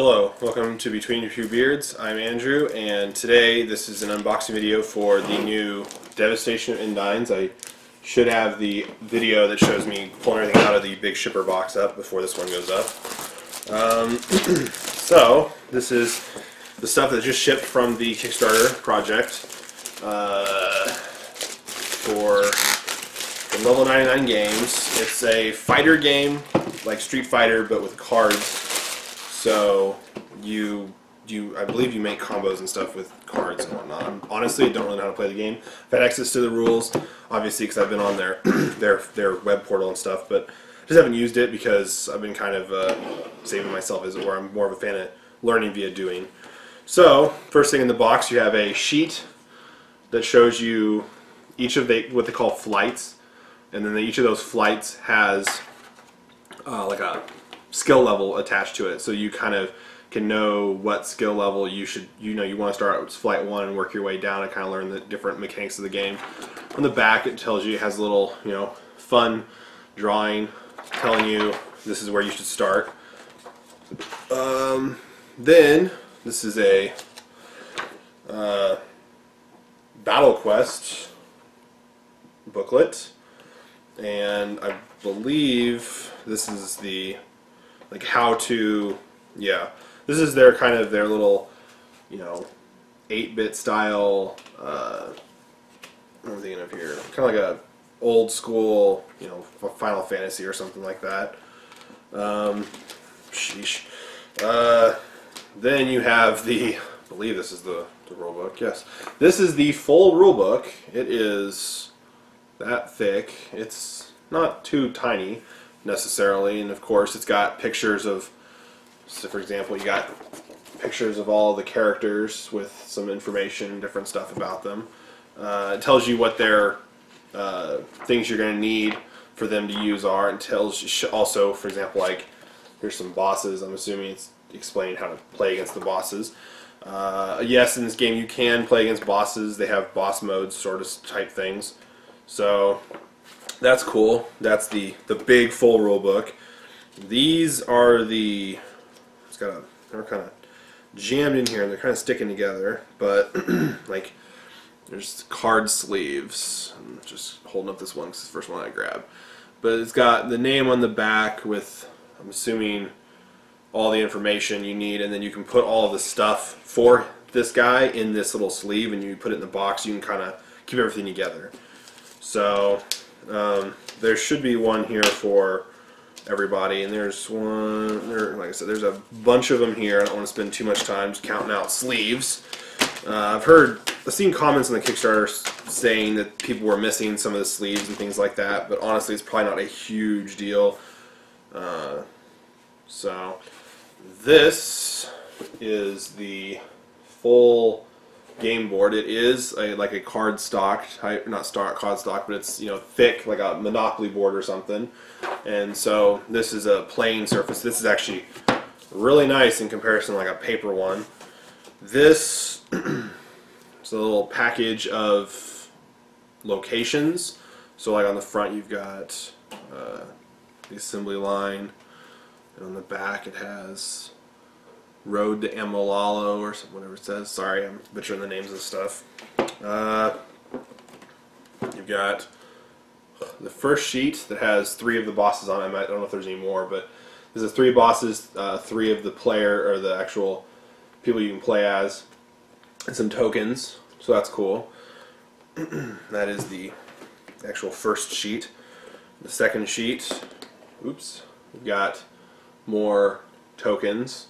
Hello, welcome to Between Your Two Beards. I'm Andrew, and today this is an unboxing video for the new Devastation of Indines. I should have the video that shows me pulling everything out of the big shipper box up before this one goes up. So, this is the stuff that just shipped from the Kickstarter project for Level99 Games. It's a fighter game, like Street Fighter, but with cards. So I believe you make combos and stuff with cards and whatnot. Honestly, I don't really know how to play the game. I've had access to the rules, obviously, because I've been on their their web portal and stuff, but just haven't used it because I've been kind of saving myself, as it were. I'm more of a fan of learning via doing. So, first thing in the box, you have a sheet that shows you each of what they call flights, and then each of those flights has like a skill level attached to it, so you kind of can know what skill level you want to start out with flight 1 and work your way down and kind of learn the different mechanics of the game. On the back, it tells you, it has a little fun drawing telling you this is where you should start. Then this is a Battle Quest booklet, and I believe this is the how to, this is their kind of their little 8-bit style, what am I thinking of here, kind of like a old school Final Fantasy or something like that. Sheesh. Then you have I believe this is the rulebook. Yes, this is the full rulebook. It is that thick. It's not too tiny necessarily, and of course it's got pictures of, so for example, you got pictures of all the characters with some information, different stuff about them. It tells you what their things you're going to need for them to use are, and tells you also, for example, like here's some bosses. I'm assuming it's explaining how to play against the bosses. Yes, in this game you can play against bosses. They have boss modes sort of type things, so that's cool. That's the big full rule book. These are they're kind of jammed in here and they're kind of sticking together, but like there's card sleeves. I'm just holding up this one because it's the first one I grabbed. But it's got the name on the back with, I'm assuming, all the information you need, and then you can put all of the stuff for this guy in this little sleeve, and you put it in the box. You can kind of keep everything together. So there should be one here for everybody, and there's one there. Like I said, there's a bunch of them here. I don't want to spend too much time just counting out sleeves. I've seen comments on the Kickstarter saying that people were missing some of the sleeves and things like that, but honestly it's probably not a huge deal. So this is the full game board. It is like a card stock type, not card stock, but it's thick, like a Monopoly board or something. And so this is a plain surface. This is actually really nice in comparison to like a paper one. This is a little package of locations. So like on the front you've got the assembly line, and on the back it has Road to Amalalo or whatever it says. Sorry, I'm butchering the names of stuff. You've got the first sheet that has 3 of the bosses on it. I don't know if there's any more, but this is 3 bosses, 3 of the player or the actual people you can play as, and some tokens. So that's cool. That is the actual first sheet. The second sheet, oops, we've got more tokens.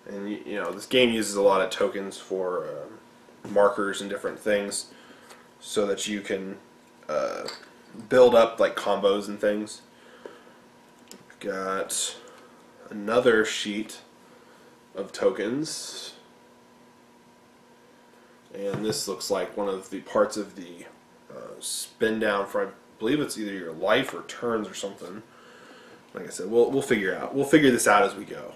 And this game uses a lot of tokens for markers and different things, so that you can build up like combos and things. We've got another sheet of tokens, and this looks like one of the parts of the spin down for, I believe it's either your life or turns or something. Like I said, we'll figure this out as we go.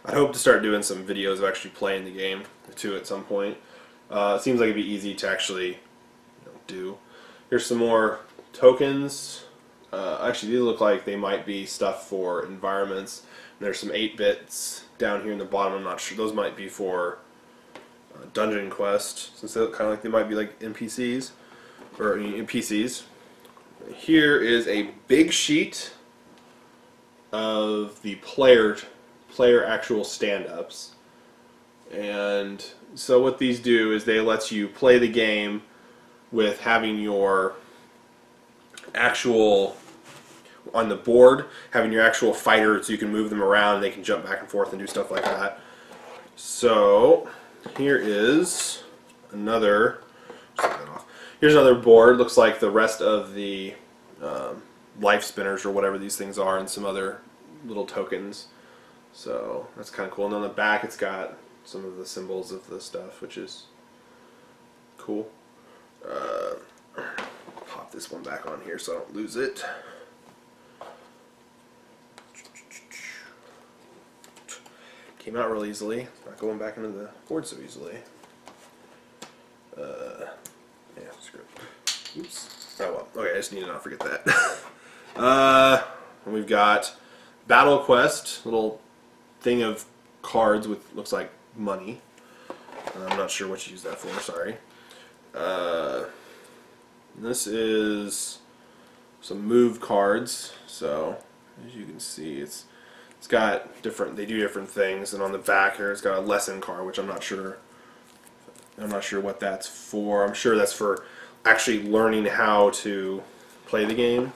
I hope to start doing some videos of actually playing the game too at some point. It seems like it'd be easy to actually do. Here's some more tokens. Actually, these look like they might be stuff for environments. There's some 8-bits down here in the bottom. I'm not sure. Those might be for Dungeon Quest, since they look kind of like they might be like NPCs or PCs. Here is a big sheet of the player actual stand-ups, and so what these do is they let you play the game with having your actual on the board, having your actual fighters, so you can move them around and they can jump back and forth and do stuff like that. So here is another. Here's another board. Looks like the rest of the life spinners or whatever these things are, and some other little tokens. So that's kind of cool. And on the back, it's got some of the symbols of the stuff, which is cool. Pop this one back on here so I don't lose it. Came out real easily. It's not going back into the board so easily. Yeah, screw it. Oops. Oh well. Okay, I just need to not forget that. And we've got Battle Quest, little thing of cards with looks like money. I'm not sure what you use that for. Sorry. This is some move cards. So as you can see, it's got different. They do different things, and on the back here, it's got a lesson card, which I'm not sure. I'm not sure what that's for. I'm sure that's for actually learning how to play the game.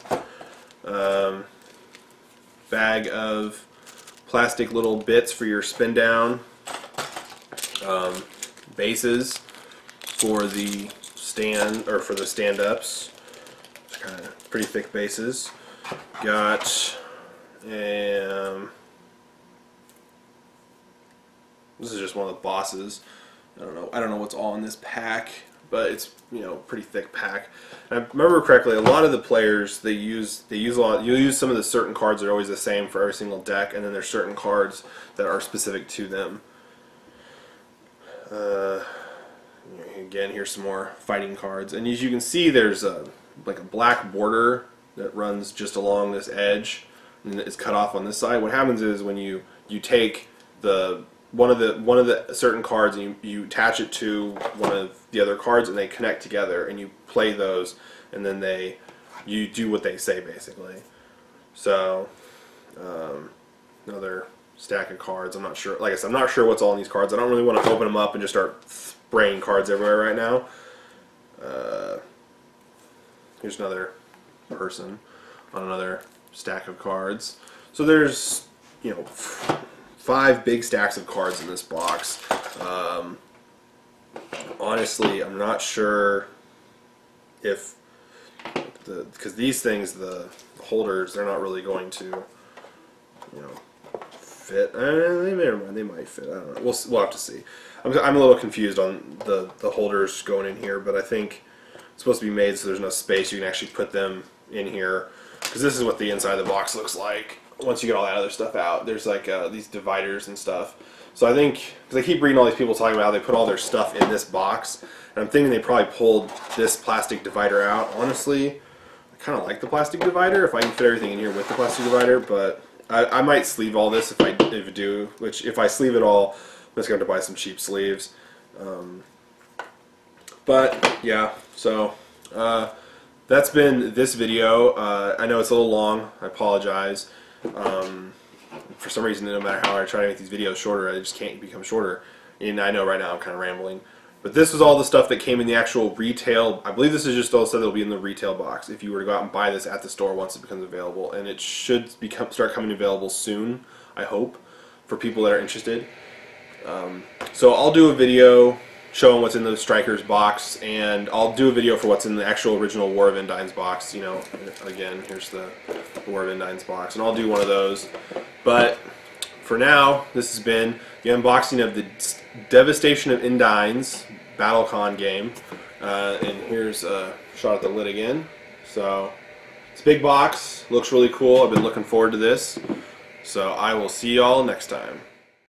Bag of plastic little bits for your spin down. Bases for the stand or for the stand-ups. It's kind of pretty thick bases. Got this is just one of the bosses. I don't know what's all in this pack, but it's, you know, pretty thick pack. And I remember correctly, a lot of the players you'll use some of the certain cards that are always the same for every single deck, and then there's certain cards that are specific to them. Again, here's some more fighting cards, and as you can see, there's like a black border that runs just along this edge, and it's cut off on this side. What happens is when you take one of the certain cards and you attach it to one of the other cards, and they connect together, and you play those, and then you do what they say basically. So another stack of cards. I'm not sure. Like I said, I'm not sure what's all in these cards. I don't really want to open them up and just start spraying cards everywhere right now. Here's another person on another stack of cards. So there's, you know, 5 big stacks of cards in this box. Honestly, I'm not sure if because these things, the holders, they're not really going to, you know, fit. They might fit. I don't know. We'll have to see. I'm a little confused on the holders going in here, but I think it's supposed to be made so there's no space. You can actually put them in here, because this is what the inside of the box looks like. Once you get all that other stuff out, there's like these dividers and stuff. So I think, because I keep reading all these people talking about how they put all their stuff in this box, and I'm thinking they probably pulled this plastic divider out. Honestly, I kind of like the plastic divider if I can fit everything in here with the plastic divider, but I might sleeve all this if I do, which if I sleeve it all, I'm just going to buy some cheap sleeves. But yeah, so that's been this video. I know it's a little long. I apologize. For some reason, no matter how I try to make these videos shorter, I just can't become shorter. And I know right now I'm kind of rambling. But this is all the stuff that came in the actual retail. I believe this is just all the stuff that will be in the retail box if you were to go out and buy this at the store once it becomes available. And it should start coming available soon, I hope, for people that are interested. So I'll do a video showing what's in the Strikers box, and I'll do a video for what's in the actual original War of Indines box. You know, again, here's the War of Indines box, and I'll do one of those. But for now, this has been the unboxing of the Devastation of Indines BattleCon game. And here's a shot at the lid again. So it's a big box, looks really cool. I've been looking forward to this. So I will see y'all next time.